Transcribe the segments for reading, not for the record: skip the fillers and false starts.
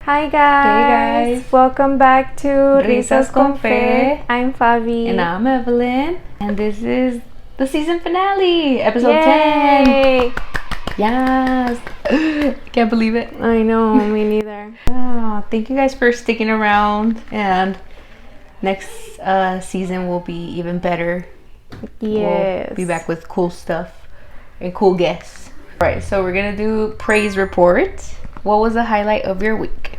Hi guys. Hey guys. Welcome back to Risas con Fe. I'm Fabi. And I'm Evelyn. And this is the season finale, episode Yay! 10. Yes. Can't believe it. I know, me neither. Oh, thank you guys for sticking around. And next season will be even better. Yes. We'll be back with cool stuff and cool guests. Alright, so we're going to do praise report. What was the highlight of your week?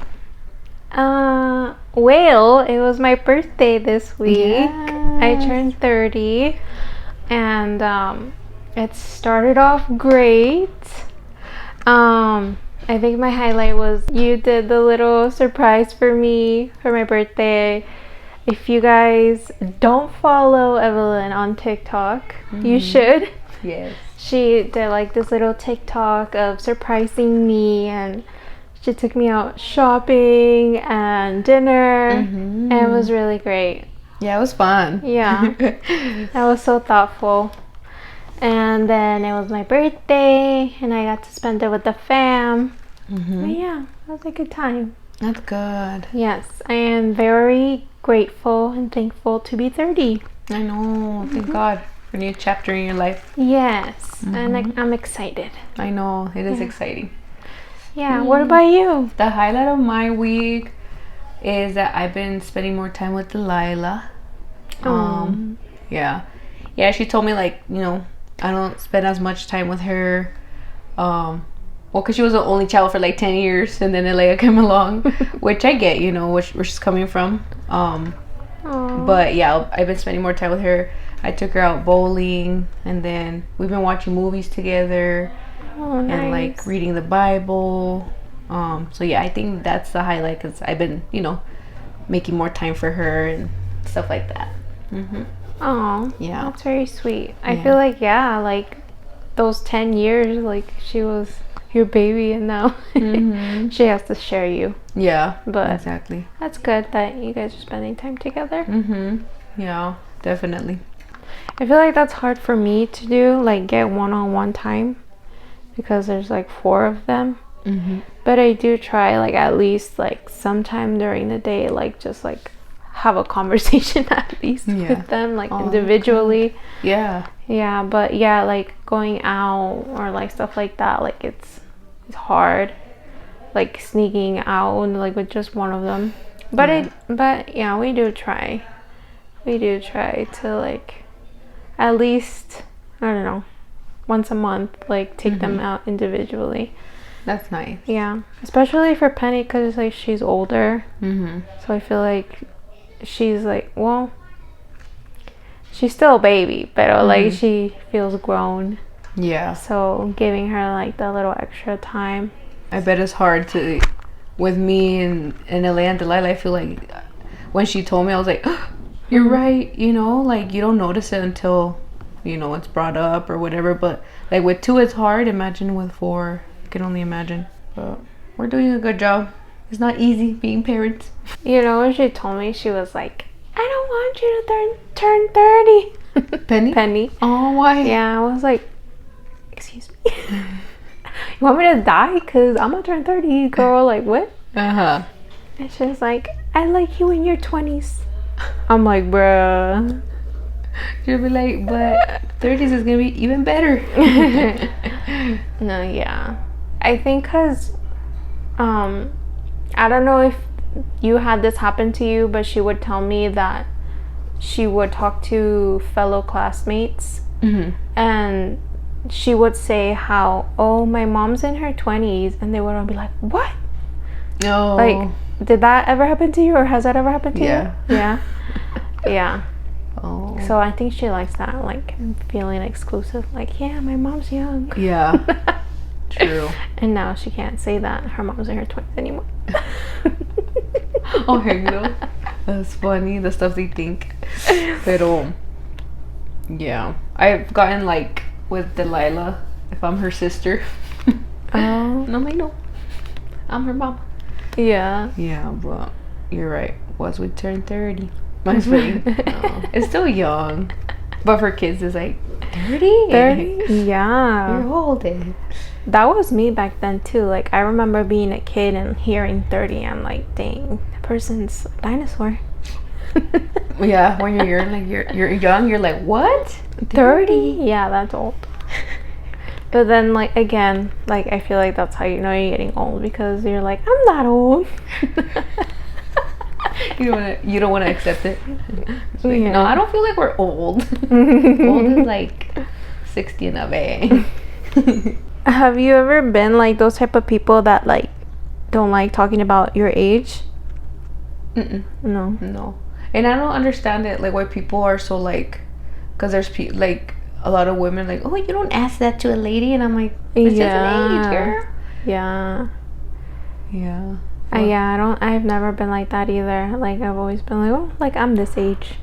Well, it was my birthday this week. Yes. I turned 30 and it started off great. I think my highlight was you did the little surprise for me for my birthday. If you guys don't follow Evelyn on TikTok, you should. Yes. She did like this little TikTok of surprising me, and she took me out shopping and dinner, and it was really great. Yeah, it was fun. Yeah, I was so thoughtful. And then it was my birthday, and I got to spend it with the fam. But yeah, it was a good time. That's good. Yes, I am very grateful and thankful to be 30. I know. Thank God for a new chapter in your life. Yes, and I'm excited. I know. It is exciting. Yeah, what about you? The highlight of my week is that I've been spending more time with Delilah. Yeah. Yeah, she told me, like, you know, I don't spend as much time with her. Well, because she was the only child for like 10 years, and then Elia came along, which I get, you know, where she's coming from. But yeah, I've been spending more time with her. I took her out bowling, and then we've been watching movies together. Oh, nice. And like reading the Bible. So yeah, I think that's the highlight because I've been, you know, making more time for her and stuff like that. Oh, Yeah. that's very sweet. I feel like, yeah, like those 10 years, like she was your baby, and now she has to share you. Yeah, But exactly. that's good that you guys are spending time together. Yeah, definitely. I feel like that's hard for me to do, like get one-on-one time, because there's like 4 of them. But I do try, like at least like sometime during the day, like just like have a conversation at least with them, like individually. Yeah. Yeah, but yeah, like going out or like stuff like that, like it's hard, like sneaking out like with just one of them. But but yeah, we do try to like at least, I don't know, once a month, like take them out individually. That's nice. Yeah, especially for Penny, because like she's older, so I feel like she's like, well, she's still a baby, but like she feels grown. Yeah. So giving her like that little extra time. I bet it's hard to, with me and Elia and Delilah, I feel like when she told me, I was like, oh, you're right, you know, like you don't notice it until, you know, it's brought up or whatever. But like with 2 it's hard. Imagine with 4. I can only imagine. But we're doing a good job. It's not easy being parents. You know, when she told me, she was like, I don't want you to turn 30. Penny. Oh, why? Yeah, I was like, excuse me. You want me to die? Because I'm going to turn 30, girl. Like, what? And she's like, I like you in your 20s. I'm like, bruh. She'll be like, but 30s is going to be even better. No, yeah. I think because, I don't know if you had this happen to you, but she would tell me that she would talk to fellow classmates and she would say how, oh, my mom's in her 20s, and they would all be like, what? No. Like, did that ever happen to you, or has that ever happened to you? Yeah. Yeah. Oh. So I think she likes that, like feeling exclusive. Like, yeah, my mom's young. Yeah. True. And now she can't say that her mom's in her 20s anymore. Oh, no. That's funny, the stuff they think. Pero, yeah. I've gotten like with Delilah, if I'm her sister. And I'm like, no, I'm her mom. Yeah. Yeah, but you're right. Once we turn 30, mine's pretty. No, it's still young. But for kids, it's like 30. 30? Yeah. You're old. That was me back then too. Like I remember being a kid and hearing 30. I'm like, dang, that person's a dinosaur. Yeah, when you're young, you're like, what? 30? Yeah, that's old. But then, like, again, like, I feel like that's how you know you're getting old, because you're like, I'm not old. You don't want to accept it. It's like, Yeah. no, I don't feel like we're old. Old is like 60 and up. Have you ever been like those type of people that like don't like talking about your age? Mm-mm. No. And I don't understand it, like why people are so like, because there's like a lot of women like, oh, you don't ask that to a lady, and I'm like, it's just an age, girl. Yeah. Yeah. I've never been like that either. Like I've always been like, oh, like I'm this age.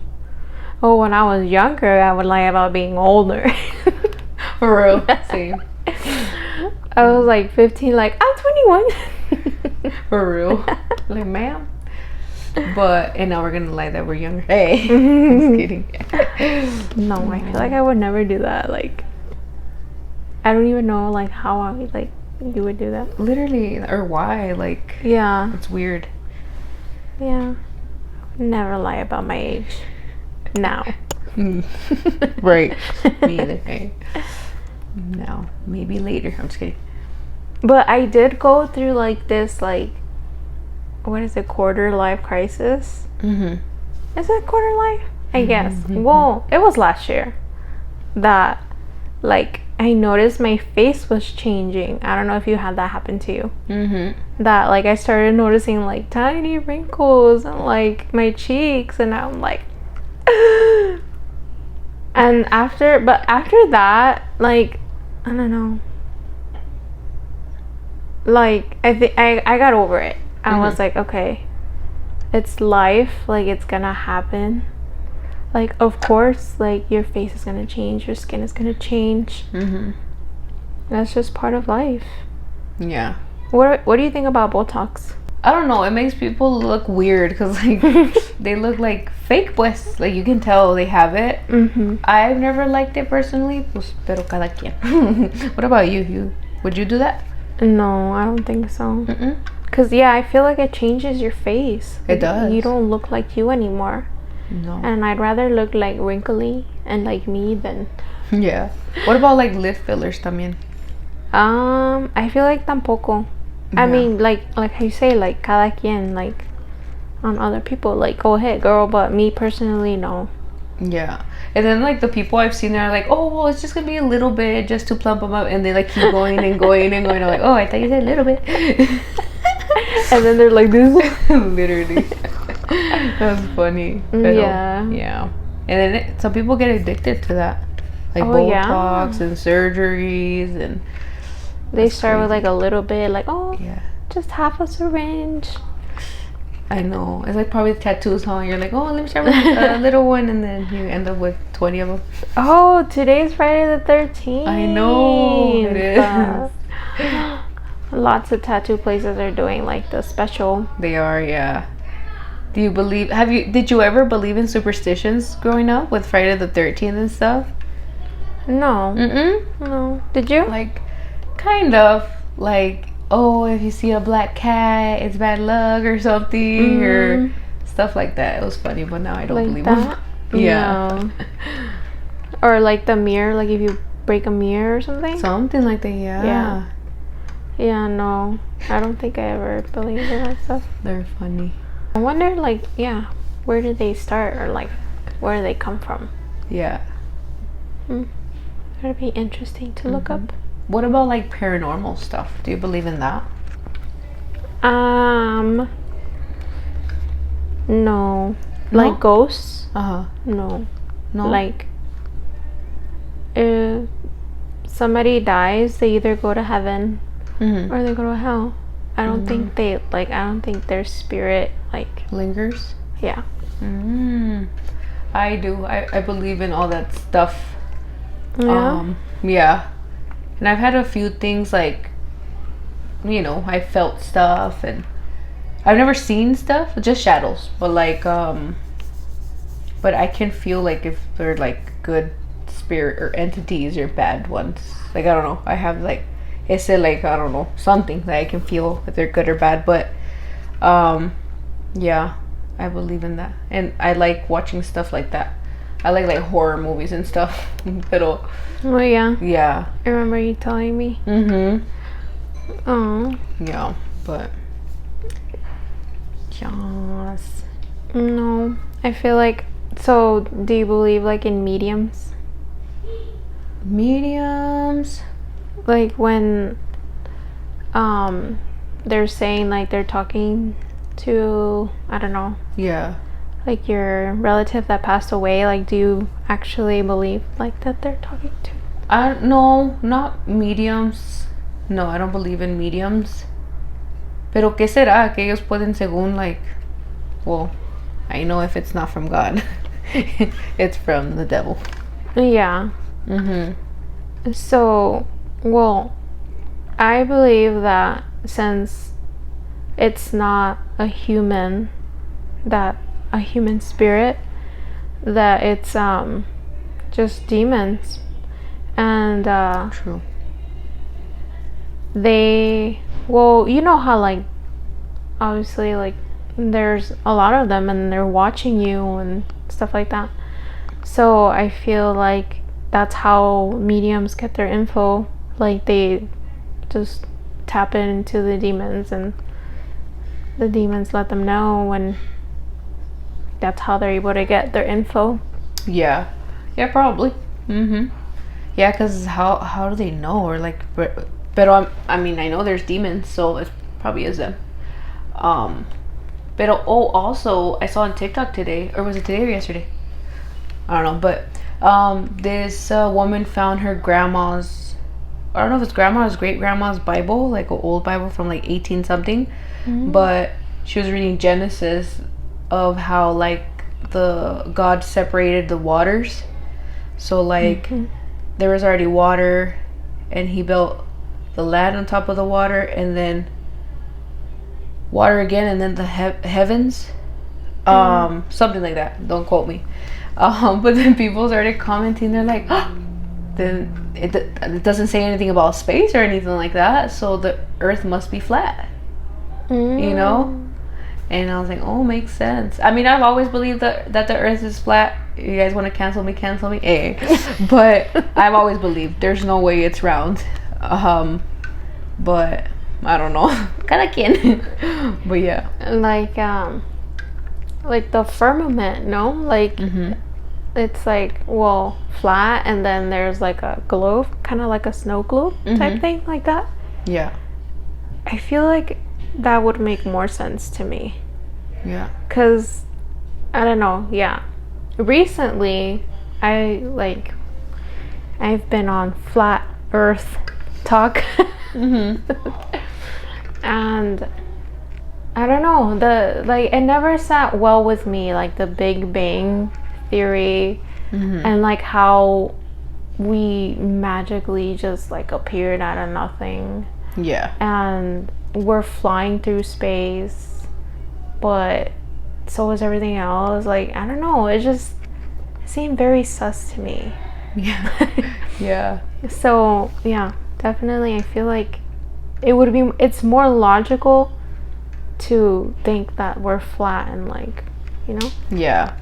Oh, when I was younger, I would lie about being older. For real. Same. I was like 15, like I'm 21. For real. Like, ma'am. And now we're gonna lie that we're younger. Hey. Just kidding. No, I feel like I would never do that. Like I don't even know like how I would, like you would do that. Literally, or why? Like, Yeah. it's weird. Yeah. Never lie about my age. Now. Right. Me either. Hey. No, maybe later. I'm just kidding. But I did go through like this, like, what is it, quarter life crisis? Mm-hmm. Is it quarter life? I guess. Well, it was last year that, like, I noticed my face was changing. I don't know if you had that happen to you. Mm-hmm. That, like, I started noticing, like, tiny wrinkles and, like, my cheeks, and I'm like, and after that, like, I don't know. Like, I think I got over it. I was like, okay, it's life. Like, it's gonna happen. Like, of course, like, your face is gonna change, your skin is gonna change. Mm-hmm. That's just part of life. Yeah. What do you think about Botox? I don't know. It makes people look weird because, like, they look like fake, pues. Like, you can tell they have it. Mm-hmm. I've never liked it personally. Pues, pero cada quien. What about you? Would you do that? No, I don't think so. Mm-mm. Cause yeah, I feel like it changes your face. It does. You don't look like you anymore. No. And I'd rather look like wrinkly and like me than. Yeah. What about like lip fillers también? I feel like tampoco. I Yeah. mean, like you say, like cada quien, like on other people, like go ahead, girl. But me personally, no. Yeah. And then like the people I've seen are like, oh, well, it's just gonna be a little bit just to plump them up, and they like keep going and going and going. I'm like, oh, I thought you said a little bit. And then they're like this. Literally. That's funny. Yeah. Yeah. And then some people get addicted to that, like Oh, yeah. Botox and surgeries, and They That's start with crazy. like a little bit, like, oh, yeah. just half a syringe. I know. It's like probably tattoos, huh? You're like, oh, let me start with a little one, and then you end up with 20 of them. Oh, today's Friday the 13th. I know. It is. Lots of tattoo places are doing like the special. They are, yeah. Did you ever believe in superstitions growing up with Friday the 13th and stuff? No. Mm-mm. No. Did you? Like, kind of. Like, oh, if you see a black cat, it's bad luck or something, or stuff like that. It was funny, but now I don't like believe that? them. Yeah. No. Or like the mirror, like if you break a mirror or something. Something like that, yeah. Yeah. Yeah, no. I don't think I ever believed in that stuff. They're funny. I wonder, like, yeah, where did they start, or like, where do they come from? Yeah. That'd be interesting to look up. What about like paranormal stuff? Do you believe in that? No. No? Like ghosts? Uh-huh. No. No? Like, if somebody dies, they either go to heaven or they go to hell. I don't think I don't think their spirit, like, lingers? yeah. I do. I believe in all that stuff. Yeah. Yeah. And I've had a few things like, you know, I felt stuff, and I've never seen stuff, just shadows. But like but I can feel like if they're like good spirit or entities or bad ones. Like I don't know. I have like it's like I don't know something that I can feel if they're good or bad. But yeah, I believe in that, and I like watching stuff like that. I like horror movies and stuff. Pero Oh yeah. yeah. I remember you telling me. Oh. Yeah, but yes. No. I feel like so do you believe like in mediums? Mediums. Like when they're saying like they're talking to I don't know, Yeah. like your relative that passed away, like do you actually believe like that they're talking to? No, not mediums. No, I don't believe in mediums. Pero qué será que ellos pueden según like well, I know if it's not from God. It's from the devil. Yeah. So, well, I believe that since it's not a human spirit, that it's just demons, and True. they, well, you know how like obviously like there's a lot of them and they're watching you and stuff like that. So I feel like that's how mediums get their info. Like they just tap into the demons and the demons let them know, and that's how they're able to get their info. Yeah. Yeah, probably. Yeah, because how do they know? Or like, but I mean, I know there's demons, so it probably is them. But also, I saw on TikTok today, or was it today or yesterday? I don't know, but this woman found her grandma's, I don't know if it's grandma's great grandma's Bible, like an old Bible from like 18 something, but she was reading Genesis of how like the God separated the waters. So like there was already water, and he built the land on top of the water, and then water again, and then the heavens, something like that. Don't quote me. But then people started commenting. They're like, then it doesn't say anything about space or anything like that. So the Earth must be flat, you know. And I was like, oh, makes sense. I mean, I've always believed that the Earth is flat. You guys want to cancel me? Cancel me. But I've always believed there's no way it's round. But I don't know. Kind of can. But yeah. Like the firmament, no? Like it's like, well, flat, and then there's like a globe, kind of like a snow globe type thing, like that. Yeah. I feel like that would make more sense to me. Yeah. Cause I don't know. Yeah. Recently, I've been on flat Earth talk, and I don't know, it never sat well with me, like the Big Bang theory, and like how we magically just like appeared out of nothing. Yeah. And we're flying through space, but so is everything else. Like, I don't know, it seemed very sus to me. Yeah. Yeah. So yeah, definitely I feel like it's more logical to think that we're flat and like, you know. Yeah.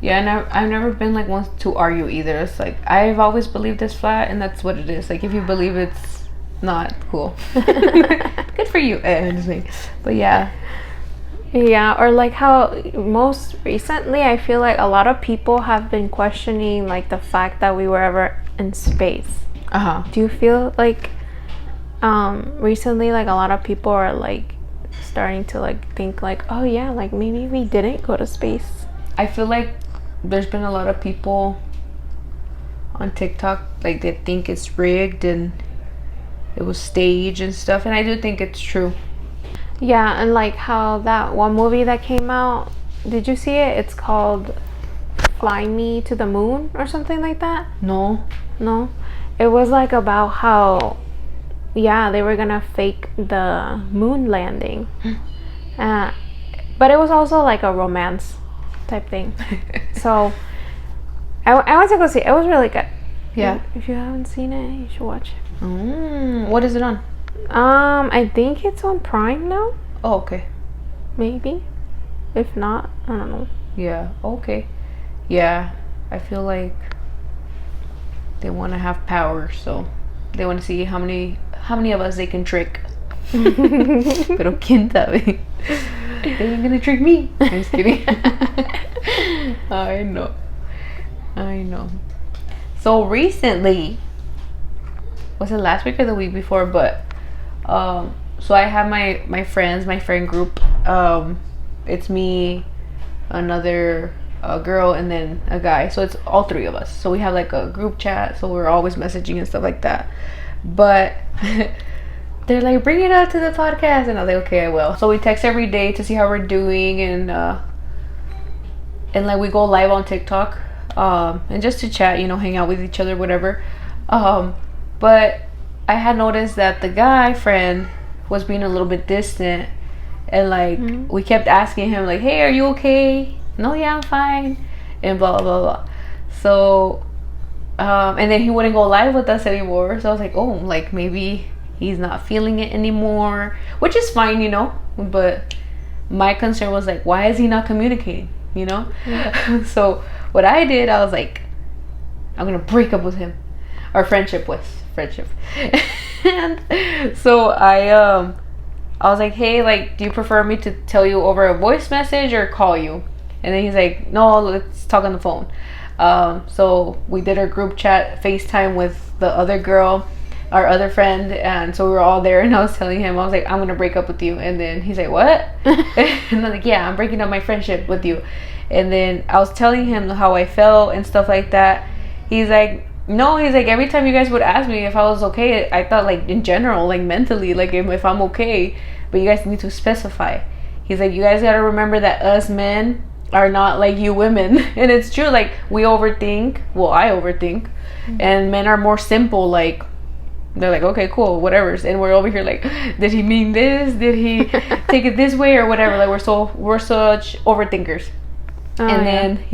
Yeah, and I've never been like one to argue either. It's like I've always believed it's flat, and that's what it is. Like if you believe it's not, cool. Good for you. But yeah. Yeah, or like how most recently I feel like a lot of people have been questioning like the fact that we were ever in space. Do you feel like recently like a lot of people are like starting to like think like, oh yeah, like maybe we didn't go to space? I feel like there's been a lot of people on TikTok like that think it's rigged and it was staged and stuff, and I do think it's true. Yeah, and like how that one movie that came out, did you see it? It's called Fly Me to the Moon or something like that. No. It was like about how, yeah, they were gonna fake the moon landing, but it was also like a romance type thing. So I went to go see it. It was really good. Yeah. If you haven't seen it, you should watch it. What is it on? I think it's on Prime now. Oh, okay. Maybe. If not, I don't know. Yeah. Okay. Yeah. I feel like they want to have power, so they want to see how many of us they can trick. Pero quién sabe. They ain't gonna trick me. I'm just kidding. I know. So recently, was it last week or the week before? But so I have my friends, my friend group. It's me, another girl, and then a guy. So it's all three of us. So we have like a group chat. So we're always messaging and stuff like that. But they're like, bring it out to the podcast, and I was like, okay, I will. So we text every day to see how we're doing, and like we go live on TikTok, and just to chat, hang out with each other, whatever. But I had noticed that the guy friend was being a little bit distant, and like we kept asking him like, hey, are you okay? No, yeah, I'm fine, and blah blah blah. So and then he wouldn't go live with us anymore. So I was like, oh, like maybe he's not feeling it anymore, which is fine, but my concern was like, why is he not communicating, So what I did, I was like, I'm gonna break up with him. Our friendship. And so I was like, hey, like, do you prefer me to tell you over a voice message or call you? And then he's like, no, let's talk on the phone. So we did our group chat FaceTime with the other girl, our other friend, and so we were all there, and I was telling him, I was like, I'm gonna break up with you. And then he's like, what? And I'm like, yeah, I'm breaking up my friendship with you. And then I was telling him how I felt and stuff like that. He's like, no, he's like, every time you guys would ask me if I was okay, I thought like in general, like mentally, like if I'm okay, but you guys need to specify. He's like, you guys gotta remember that us men are not like you women. And it's true, like we overthink. Well, I overthink, and men are more simple. Like they're like, okay, cool, whatever. And we're over here like, did he mean this? Did he take it this way or whatever? Like we're such overthinkers. And then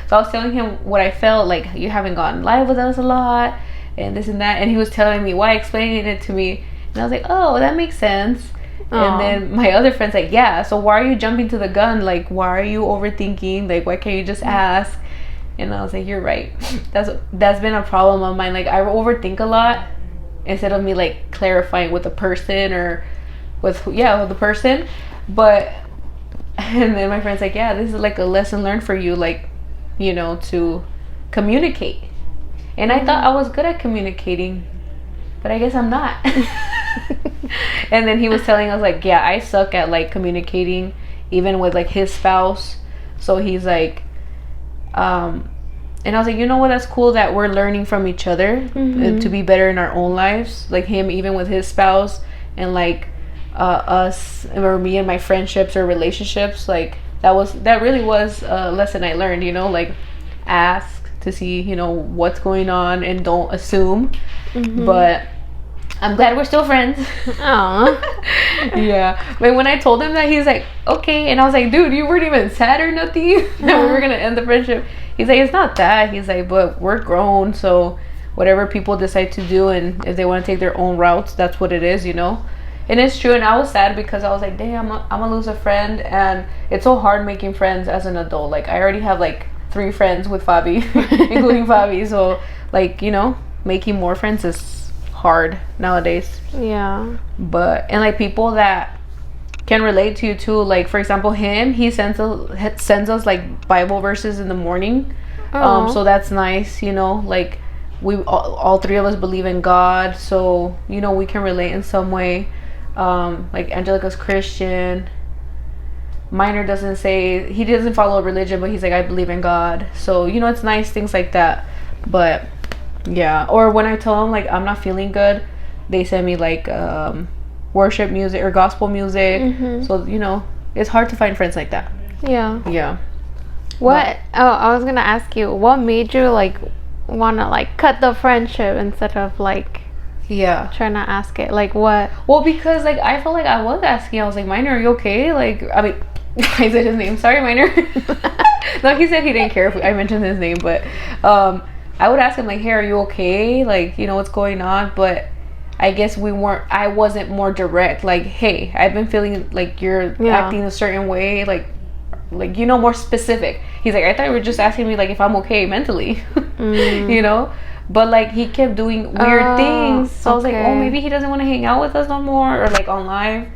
so I was telling him what I felt like. You haven't gone live with us a lot, and this and that. And he was telling me why, explaining it to me, and I was like, oh, that makes sense. And then my other friend's like, yeah, so why are you jumping to the gun? Like, why are you overthinking? Like, why can't you just ask? And I was like, you're right. That's been a problem of mine. Like, I overthink a lot instead of me like clarifying with the person or with the person. But and then my friend's like, yeah, this is like a lesson learned for you, like, to communicate. And I thought I was good at communicating, but I guess I'm not. And then he was telling us like, yeah, I suck at like communicating even with like his spouse. So he's like, and I was like, you know what, that's cool that we're learning from each other to be better in our own lives. Like him even with his spouse, and like us or me and my friendships or relationships. Like that really was a lesson I learned, like ask to see what's going on and don't assume. But I'm glad we're still friends. Yeah. But when I told him that, he's like, okay. And I was like, dude, you weren't even sad or nothing that we were gonna end the friendship. He's like, it's not that. He's like, but we're grown, so whatever people decide to do, and if they want to take their own routes, that's what it is, And it's true. And I was sad because I was like, damn, I'm gonna lose a friend. And it's so hard making friends as an adult. Like I already have like 3 friends with Fabi, including Fabi. So like, making more friends is hard nowadays. Yeah. But and like people that can relate to you too. Like for example, he sends us like Bible verses in the morning. So that's nice. Like we all 3 of us believe in God, so we can relate in some way. Like Angelica's Christian. Minor doesn't say, he doesn't follow a religion, but he's like, I believe in God. So it's nice, things like that. But yeah, or when I tell them like I'm not feeling good, they send me like worship music or gospel music. So it's hard to find friends like that. Yeah. What? I was gonna ask you, what made you like wanna like cut the friendship instead of like trying to ask it? Like what? Well, because like I felt like I was asking. I was like, Minor, are you okay? Like, I mean, I said his name, sorry, Minor. No, he said he didn't care if I mentioned his name, but I would ask him like, "Hey, are you okay? Like, what's going on?" But I guess I wasn't more direct. Like, "Hey, I've been feeling like you're acting a certain way." Like more specific. He's like, "I thought you were just asking me like if I'm okay mentally," But like he kept doing weird things, so I was like, "Oh, maybe he doesn't want to hang out with us no more," or like on live.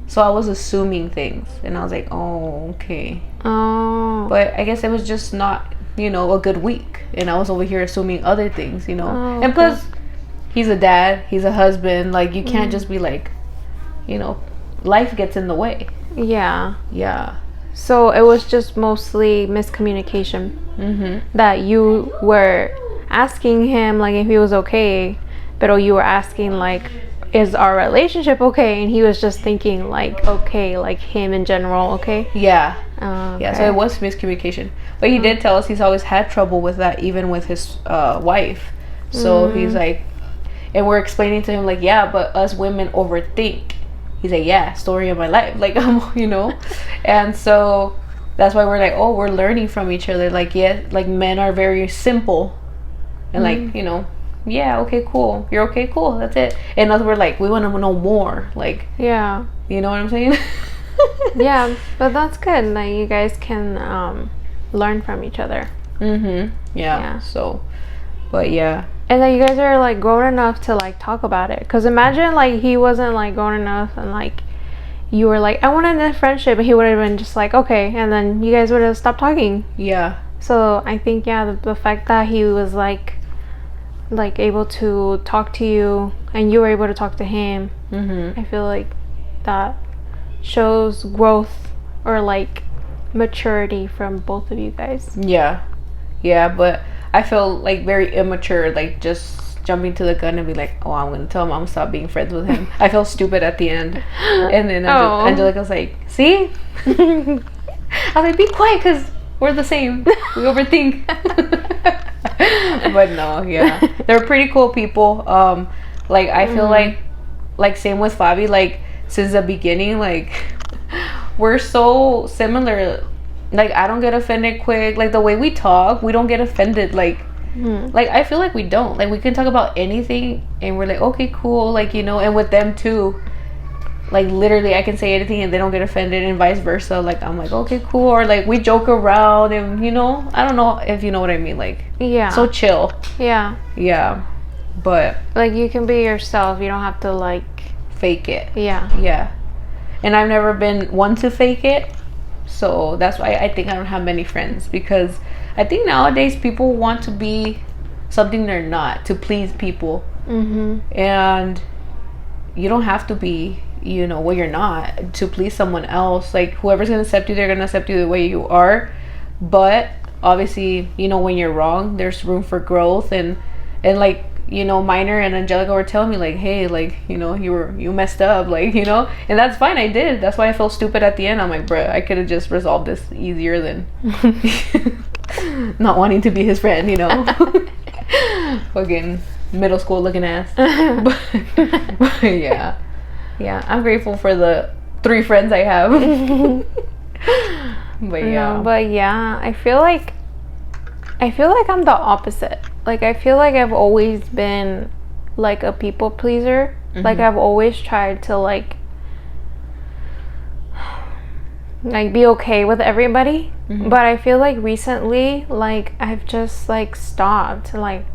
So I was assuming things, and I was like, "Oh, okay." Oh. But I guess it was just not, a good week, and I was over here assuming other things, Oh, and plus, he's a dad, he's a husband. Like you can't just be like, life gets in the way. Yeah. Yeah. So it was just mostly miscommunication. That you were asking him like if he was okay, but you were asking like, is our relationship okay? And he was just thinking like, okay, like him in general, okay? Yeah. Okay. Yeah, so it was miscommunication. But he did tell us he's always had trouble with that, even with his wife. So he's like, and we're explaining to him like, yeah, but us women overthink. He's like, yeah, story of my life. Like, and so that's why we're like, oh, we're learning from each other. Like, yeah, like men are very simple. And like, yeah, okay, cool. You're okay, cool. That's it. And us, we're like, we want to know more. Like, yeah. You know what I'm saying? Yeah, but that's good. Like, you guys can learn from each other. Yeah. So, but yeah. And then you guys are like grown enough to like talk about it. Because imagine like he wasn't like grown enough and like you were like, I want to end a friendship, and he would have been just like, okay, and then you guys would have stopped talking. Yeah. So I think the fact that he was like able to talk to you and you were able to talk to him, I feel like that shows growth or like maturity from both of you guys. Yeah, but I feel like very immature, like just jumping to the gun and be like, oh, I'm gonna tell him I'm gonna stop being friends with him. I felt stupid at the end, and then Angelica was like, see, I was like, be quiet because we're the same, we overthink. But no, yeah, they're pretty cool people. Like I feel like same with Fabi, like since the beginning, like we're so similar. Like I don't get offended quick. Like the way we talk, we don't get offended. Like I feel like we don't. Like we can talk about anything and we're like, okay, cool. Like, and with them too, like literally I can say anything and they don't get offended, and vice versa. Like I'm like, okay, cool. Or like we joke around, and I don't know if you know what I mean. Like, yeah, so chill. Yeah. But like you can be yourself. You don't have to like fake it. Yeah. And I've never been one to fake it. So that's why I think I don't have many friends, because I think nowadays people want to be something they're not, to please people. And you don't have to be, what you're not, to please someone else. Like whoever's gonna accept you, they're gonna accept you the way you are. But obviously, when you're wrong, there's room for growth. And like, Minor and Angelica were telling me like, hey, like, you messed up, like, and that's fine. I did. That's why I felt stupid at the end. I'm like, bruh, I could have just resolved this easier than not wanting to be his friend, fucking middle school looking ass. But yeah, I'm grateful for the 3 friends I have. But yeah. No, but yeah, I feel like I'm the opposite. Like I feel like I've always been like a people pleaser. Like I've always tried to like be okay with everybody. But I feel like recently, like I've just like stopped. Like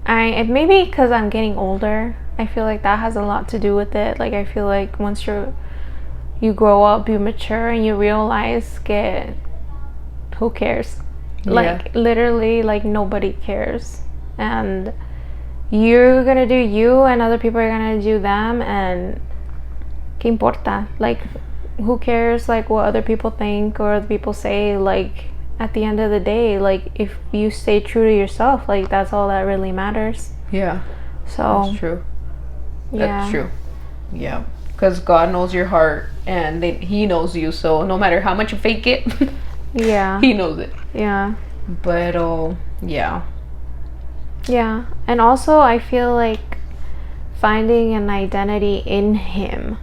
it maybe because I'm getting older. I feel like that has a lot to do with it. Like I feel like once you grow up, you mature, and you realize who cares. Like literally, like nobody cares, and you're gonna do you and other people are gonna do them, and ¿qué importa? Like who cares like what other people think or other people say? Like at the end of the day, like if you stay true to yourself, like that's all that really matters. Yeah, so that's true. That's true. Yeah, because God knows your heart, and he knows you, so no matter how much you fake it, he knows it. Yeah. But yeah, and also I feel like finding an identity in him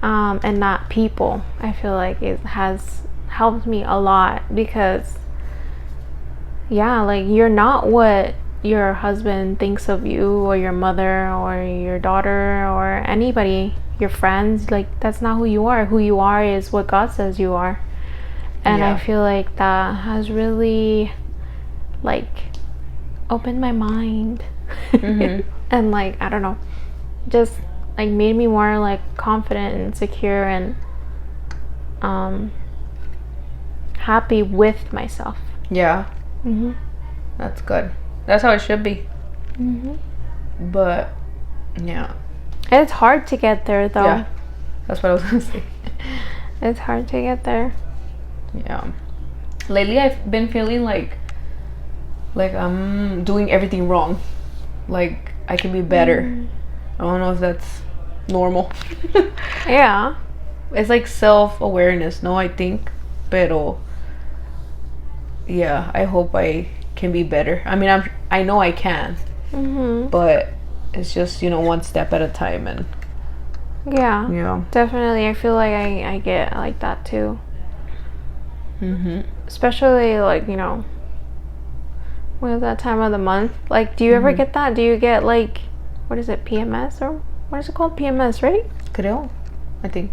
and not people, I feel like it has helped me a lot because, yeah, like you're not what your husband thinks of you or your mother or your daughter or anybody, your friends. Like that's not who you are. Who you are is what God says you are. And I feel like that has really like opened my mind. And like I don't know, just like made me more like confident and secure and happy with myself. Yeah. That's good. That's how it should be. But yeah, It's hard to get there though. yeah, that's what I was gonna say. It's hard to get there. Yeah. Lately, I've been feeling like I'm doing everything wrong. Like I can be better. I don't know if that's normal. Yeah. It's like self-awareness, no, I think. Pero yeah, I hope I can be better. I mean, I know I can. But it's just, one step at a time. And yeah, definitely. I feel like I get like that too. Especially like with that time of the month. Like, do you ever get that? Do you get like, what is it, PMS or what is it called? PMS, right? Creo, I think.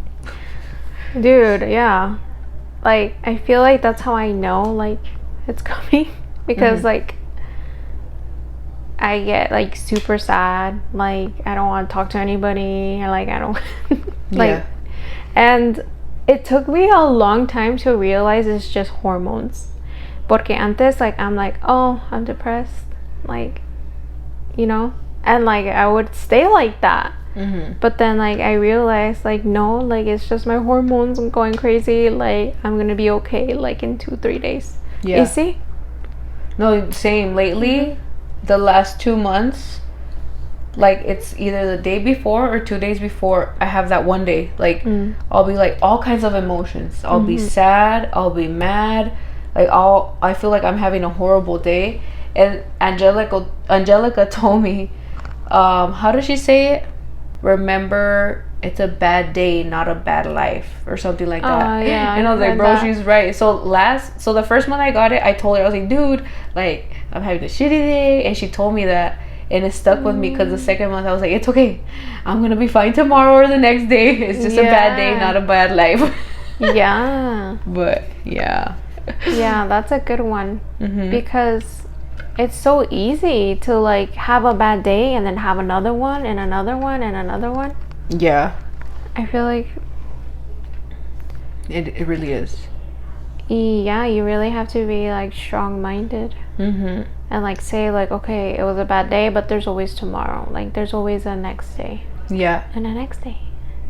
Dude, yeah. Like I feel like that's how I know like it's coming because like I get like super sad, like I don't want to talk to anybody, like I don't like and it took me a long time to realize it's just hormones. Porque antes like I'm like, oh, I'm depressed, like and like I would stay like that. But then like I realized like no, like it's just my hormones, I'm going crazy, like I'm gonna be okay like in 2-3 days. You see? No, same. Lately, the last 2 months, like it's either the day before or 2 days before I have that one day. Like I'll be like all kinds of emotions. I'll be sad, I'll be mad, like I feel like I'm having a horrible day. And Angelica told me, how does she say it? Remember, it's a bad day, not a bad life, or something like that. Yeah, and I was like, bro, she's right. So the first month I got it, I told her, I was like, dude, like I'm having a shitty day, and she told me that, and it stuck with me because the second month I was like, it's okay, I'm gonna be fine tomorrow or the next day. It's just a bad day, not a bad life. But yeah, that's a good one because it's so easy to like have a bad day and then have another one and another one and another one. Yeah, I feel like it really is. Yeah, you really have to be like strong-minded and like say like, okay, it was a bad day, but there's always tomorrow, like there's always a next day. And the next day.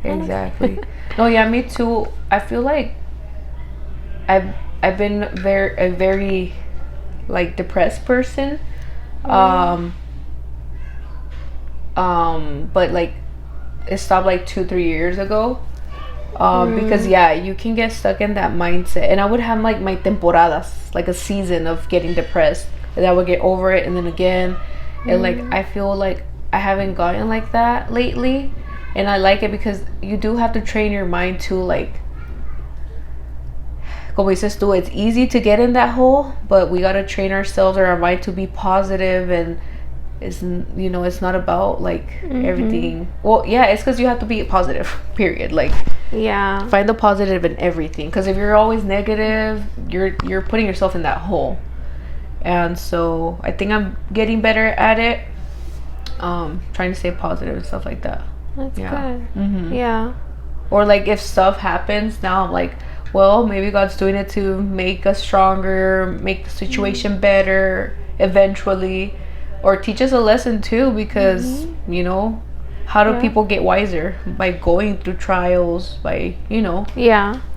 Exactly. No, yeah, me too. I feel like I've been a very like depressed person, but like it stopped like 2-3 years ago, because you can get stuck in that mindset. And I would have like my temporadas, like a season of getting depressed, and I would get over it and then again. And like I feel like I haven't gotten like that lately, and I like it because you do have to train your mind to like, como dices tú, it's easy to get in that hole, but we gotta train ourselves or our mind to be positive. And it's it's not about like everything. Well, yeah, it's because you have to be positive. Period. Like find the positive in everything. Because if you're always negative, you're putting yourself in that hole. And so I think I'm getting better at it. Trying to stay positive and stuff like that. That's good. Yeah. Or like if stuff happens, now I'm like, well, maybe God's doing it to make us stronger, make the situation better eventually, or teach us a lesson too, because how do people get wiser? By going through trials, by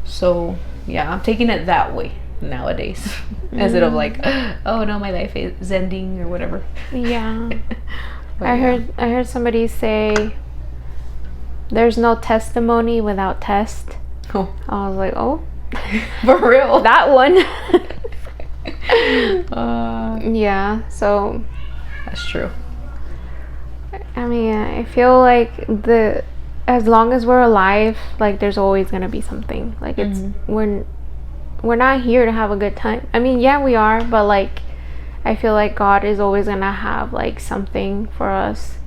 so I'm taking it that way nowadays. Instead of like, oh no, my life is ending or whatever. I heard somebody say there's no testimony without test. I was like, oh, for real, that one. So that's true. I mean, I feel like as long as we're alive, like there's always gonna be something. Like it's we're not here to have a good time. I mean, yeah, we are, but like I feel like God is always gonna have like something for us,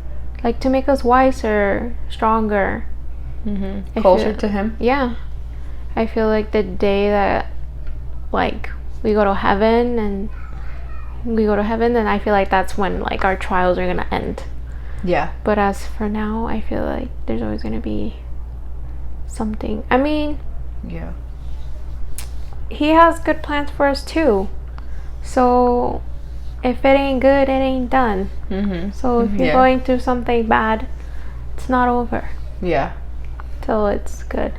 like to make us wiser, stronger, closer to Him. Yeah, I feel like the day that like we go to heaven, then I feel like that's when like our trials are gonna end. Yeah. But as for now, I feel like there's always gonna be something. I mean, yeah, He has good plans for us too. So if it ain't good, it ain't done. So if you're going through something bad, it's not over. Yeah. Till it's good.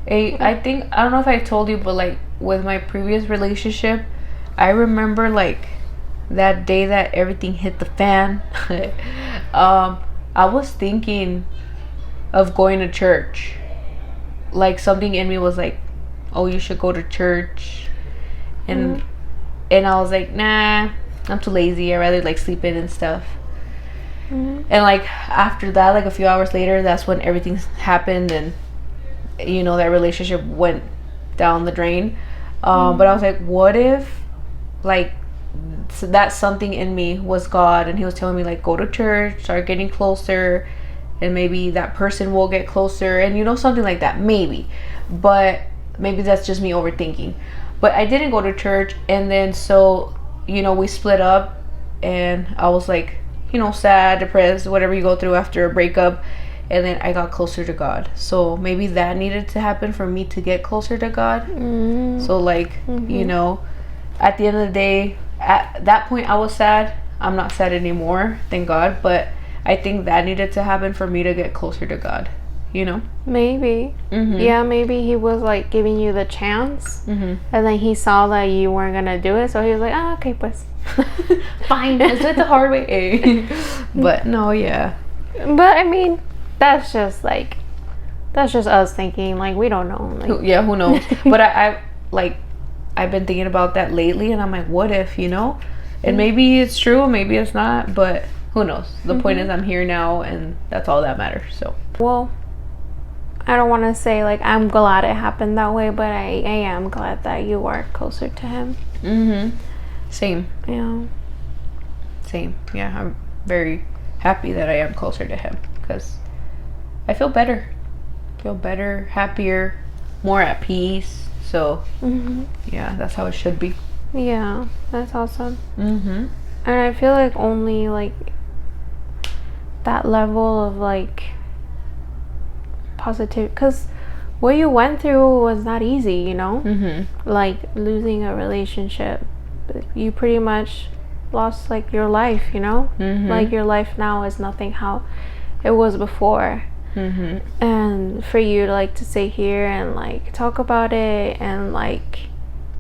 I think, I don't know if I told you, but like with my previous relationship, I remember like that day that everything hit the fan. I was thinking of going to church. Like something in me was like, oh, you should go to church. And I was like, nah, I'm too lazy. I'd rather like sleep in and stuff. And like after that, like a few hours later, that's when everything happened, and you know, that relationship went down the drain. But I was like, what if like so that something in me was God, and He was telling me like, go to church, start getting closer, and maybe that person will get closer, and you know, something like that, maybe. But maybe that's just me overthinking. But I didn't go to church, and then so, you know, we split up, and I was like, you know, sad, depressed, whatever you go through after a breakup. And then I got closer to God. So maybe that needed to happen for me to get closer to God. So like, you know, at the end of the day, at that point I was sad. I'm not sad anymore, thank God. But I think that needed to happen for me to get closer to God, you know? Maybe. Yeah, maybe He was like giving you the chance. And then He saw that you weren't gonna do it, so He was like, ah, okay, pues. Fine, let's do it the hard way. But no, yeah. But I mean, that's just us thinking, like, we don't know. Like, yeah, who knows? But I like, I've been thinking about that lately, and I'm like, what if, you know? And maybe it's true, maybe it's not, but who knows? The point is, I'm here now, and that's all that matters. So, well, I don't want to say like I'm glad it happened that way, but I am glad that you are closer to Him. Same. Yeah. Same. Yeah, I'm very happy that I am closer to Him, because I feel better, happier, more at peace. So yeah, that's how it should be. Yeah, that's awesome. And I feel like only like that level of like positive, because what you went through was not easy, you know. Like losing a relationship, you pretty much lost like your life, you know. Like your life now is nothing how it was before. And for you to like to sit here and like talk about it and like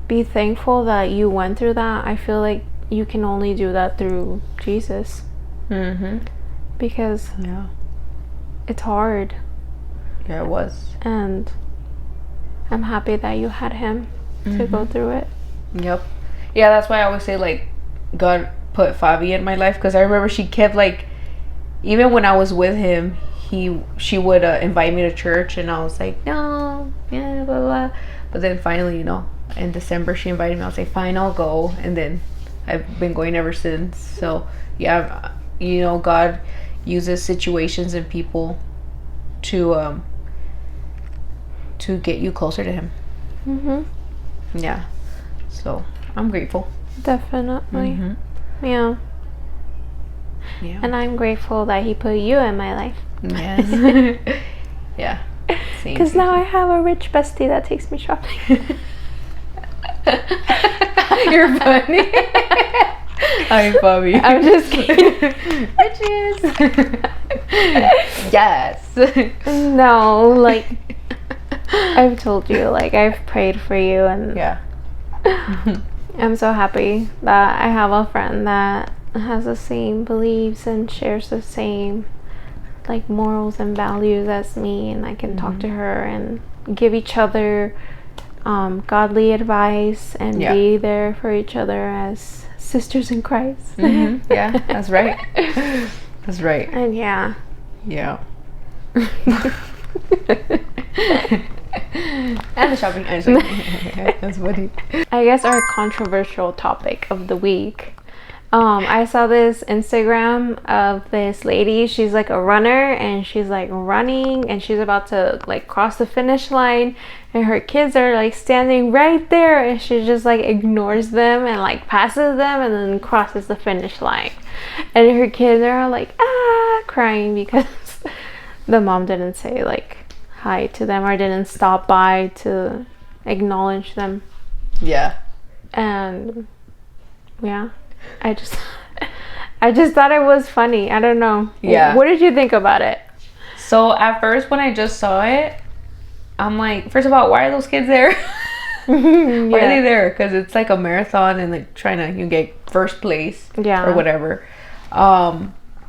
be thankful that you went through that, I feel like you can only do that through Jesus. Because it's hard. Yeah, it was. And I'm happy that you had Him to go through it. Yep. Yeah, that's why I always say like God put Fabi in my life, because I remember she kept like, even when I was with him, she would invite me to church, and I was like, no, yeah, blah, blah. But then finally, you know, in December she invited me. I was like, fine, I'll go. And then I've been going ever since. So yeah, you know, God uses situations and people to get you closer to Him. Yeah, so I'm grateful. Definitely. Yeah. And I'm grateful that He put you in my life. Yes. Yeah. Because now I have a rich bestie that takes me shopping. You're funny. I'm Bobby. I'm just kidding. Riches. Yes. No, like I've told you, like I've prayed for you, and yeah. I'm so happy that I have a friend that has the same beliefs and shares the same like morals and values as me, and I can talk to her and give each other godly advice and be there for each other as sisters in Christ. Yeah, that's right. That's right. And yeah. And the shopping. I'm just like, that's funny. I guess our controversial topic of the week. I saw this Instagram of this lady. She's like a runner and she's like running and she's about to like cross the finish line and her kids are like standing right there and she just like ignores them and like passes them and then crosses the finish line. And her kids are all like crying because the mom didn't say like hi to them or didn't stop by to acknowledge them. Yeah. And yeah, I just thought it was funny. I don't know. Yeah. What did you think about it? So at first when I just saw it, I'm like, first of all, why are those kids there? Why are they there? Because it's like a marathon and like trying to you get first place or whatever.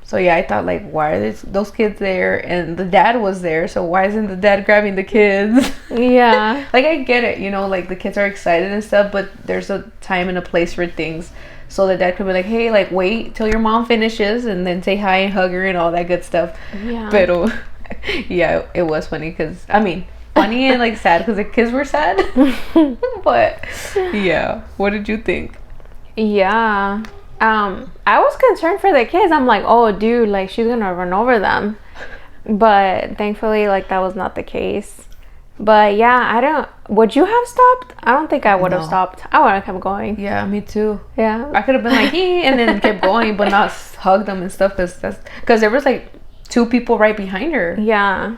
So yeah, I thought like, why are those kids there? And the dad was there, so why isn't the dad grabbing the kids? Yeah. Like I get it, you know, like the kids are excited and stuff, but there's a time and a place for things. So the dad could be like, hey, like wait till your mom finishes and then say hi and hug her and all that good stuff. Yeah. But yeah, it was funny because I mean, funny and like sad because the kids were sad. But yeah, what did you think? Yeah. I was concerned for the kids. I'm like, oh dude, like she's gonna run over them. But thankfully like that was not the case. But yeah, would you have stopped? I don't think I would have stopped. I would have kept going. Yeah, me too. Yeah. I could have been like, hey, and then kept going, but not hug them and stuff because there was like 2 people right behind her. Yeah.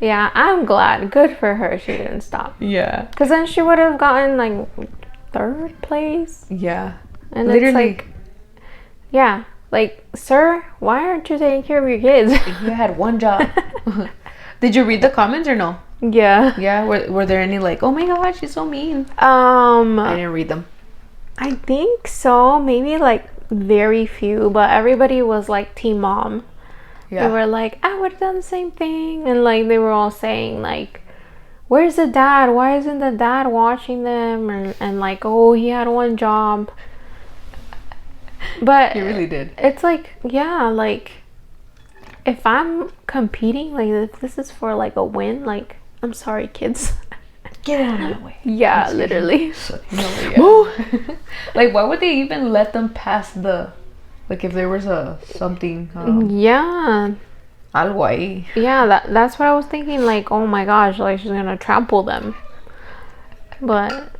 Yeah, I'm glad. Good for her she didn't stop. Yeah. Because then she would have gotten like 3rd place. Yeah. And literally. it's like, yeah, like, sir, why aren't you taking care of your kids? You had one job. Did you read the comments or no? Yeah. Yeah. Were there any like, oh my god, she's so mean? I didn't read them. I think so. Maybe like very few, but everybody was like team mom. Yeah. They were like, I would have done the same thing, and like they were all saying like, where's the dad? Why isn't the dad watching them? And like, oh, he had one job. But he really did. It's like, yeah, like if I'm competing, like if this is for like a win, like I'm sorry, kids. Get out of my way. Yeah, literally. No, yeah. Like, why would they even let them pass the, like, if there was something? Yeah. Algo ahí. Yeah, that's what I was thinking. Like, oh my gosh, like she's gonna trample them. But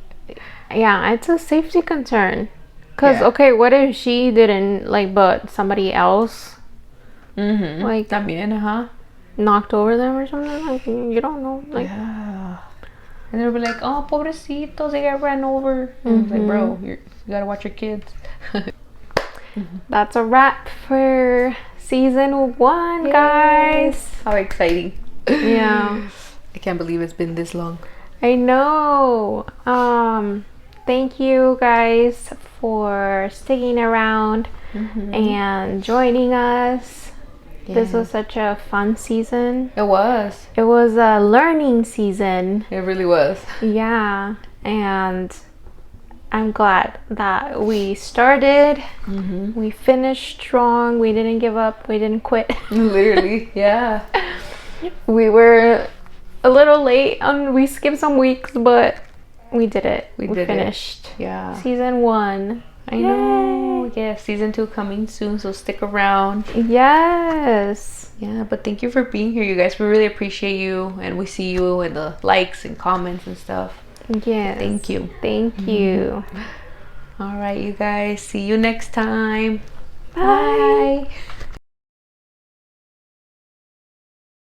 yeah, it's a safety concern. Cause okay, what if she didn't like, but somebody else, like, también, knocked over them or something? Like, you don't know. Like, yeah. And they'll be like, oh, pobrecitos, they got ran over. And it's like, bro, you gotta watch your kids. That's a wrap for season 1, guys. How exciting. Yeah. I can't believe it's been this long. I know. Thank you guys for sticking around and joining us. Yeah. This was such a fun season. It was. It was a learning season. It really was. Yeah. And I'm glad that we started. We finished strong. We didn't give up. We didn't quit. Literally, yeah. We were a little late. We skipped some weeks, but we did it. We finished. Yeah. Season 1. I know. Yeah, season 2 coming soon, so stick around. Yes. Yeah, but thank you for being here, you guys. We really appreciate you, and we see you in the likes and comments and stuff. Yes. Thank you. Thank you. All right, you guys. See you next time. Bye.